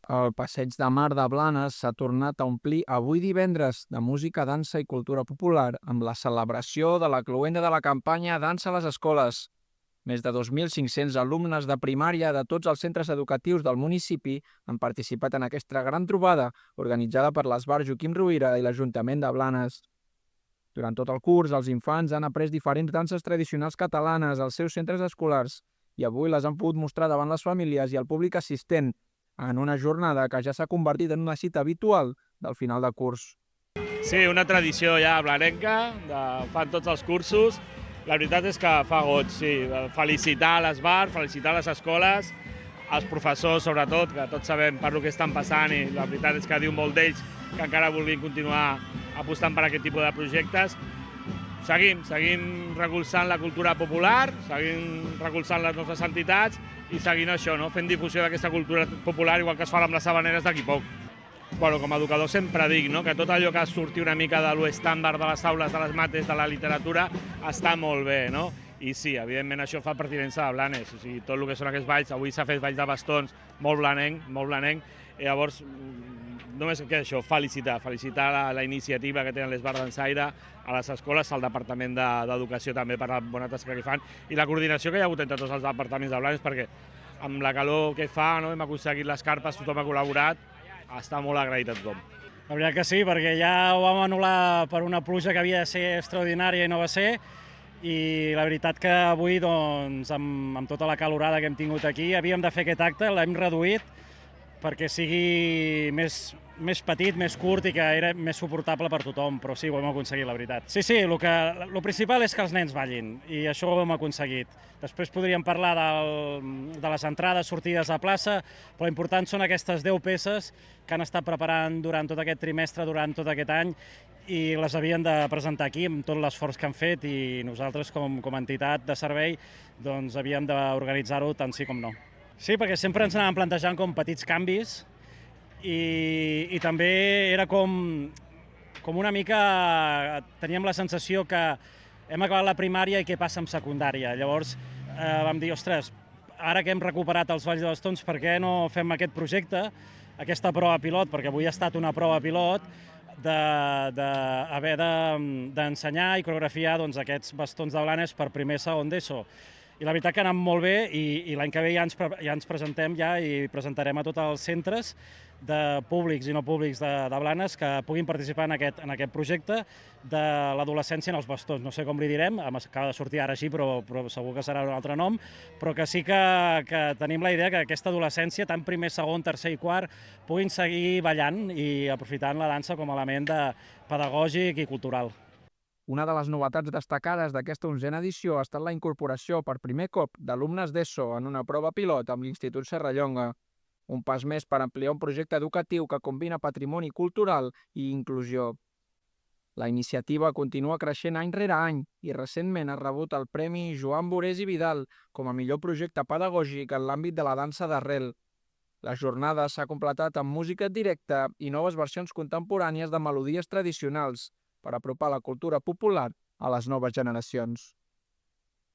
El Passeig de Mar de Blanes s'ha tornat a omplir avui divendres de música, dansa i cultura popular amb la celebració de la cloenda de la campanya Dansa a les escoles. Més de 2.500 alumnes de primària de tots els centres educatius del municipi han participat en aquesta gran trobada organitzada per l'Esbar Joaquim Rovira i l'Ajuntament de Blanes. Durant tot el curs, els infants han après diferents danses tradicionals catalanes als seus centres escolars i avui les han pogut mostrar davant les famílies i el públic assistent en una jornada que ja s'ha convertit en una cita habitual del final de curs. Sí, una tradició ja blanenca, fan tots els cursos. La veritat és que fa goig, sí. Felicitar l'Esbar, felicitar les escoles, els professors sobretot, que tots sabem per lo que estan passant i la veritat és que diu molt d'ells que encara vulguin continuar apostant per aquest tipus de projectes. Seguim recolzant la cultura popular, seguim recolzant les nostres entitats i seguint això, no? Fent difusió d'aquesta cultura popular igual que es fa amb les Havaneres d'aquí poc. Bueno, com a educador sempre dic, no?, que tot allò que surti una mica de l'estàndard de les aules, de les mates, de la literatura, està molt bé, no? I sí, evidentment això fa pertinença de Blanes, o sigui, tot el que són aquests balls, avui s'ha fet balls de bastons, molt blanenc, i llavors només queda això, felicitar la iniciativa que tenen l'Esbar Dansaire, a les escoles, al Departament d'Educació també per la bona tasca que fan, i la coordinació que hi ha hagut entre tots els departaments de Blanes, perquè amb la calor que fa, no, hem aconseguit les carpes, tothom ha col·laborat, està molt agraït a tothom. La veritat que sí, perquè ja ho vam anul·lar per una pluja que havia de ser extraordinària i no va ser, i la veritat que avui, doncs, amb tota la calorada que hem tingut aquí, havíem de fer aquest acte, l'hem reduït perquè sigui més petit, més curt i que era més suportable per tothom, però sí, ho hem aconseguit, la veritat. Sí, el principal és que els nens ballin, i això ho hem aconseguit. Després podríem parlar de les entrades, sortides a plaça, però l'important són aquestes 10 peces que han estat preparant durant tot aquest trimestre, durant tot aquest any, i les havien de presentar aquí amb tot l'esforç que han fet, i nosaltres com a entitat de servei doncs havíem d'organitzar-ho tant sí com no. Sí, perquè sempre ens anàvem plantejant com petits canvis i també era com una mica... Teníem la sensació que hem acabat la primària i què passa amb secundària. Llavors vam dir, ostres, ara que hem recuperat els Balls de Bastons, per què no fem aquest projecte, aquesta prova pilot, perquè avui ha estat una prova pilot, d'haver d'ensenyar i coreografiar aquests bastons de Blanes per primer i segon d'ESO. I la veritat que ha anat molt bé i l'any que ve ja ens presentem i presentarem a tots els centres de públics i no públics de Blanes que puguin participar en aquest projecte de l'adolescència en els bastons. No sé com li direm, acaba de sortir ara així, però segur que serà un altre nom, però que sí que tenim la idea que aquesta adolescència, tant primer, segon, tercer i quart, puguin seguir ballant i aprofitant la dansa com a element pedagògic i cultural. Una de les novetats destacades d'aquesta 11a edició ha estat la incorporació per primer cop d'alumnes d'ESO en una prova pilot amb l'Institut Serrallonga. Un pas més per ampliar un projecte educatiu que combina patrimoni cultural i inclusió. La iniciativa continua creixent any rere any i recentment ha rebut el Premi Joan Borés i Vidal com a millor projecte pedagògic en l'àmbit de la dansa d'arrel. La jornada s'ha completat amb música directa i noves versions contemporànies de melodies tradicionals per apropar la cultura popular a les noves generacions.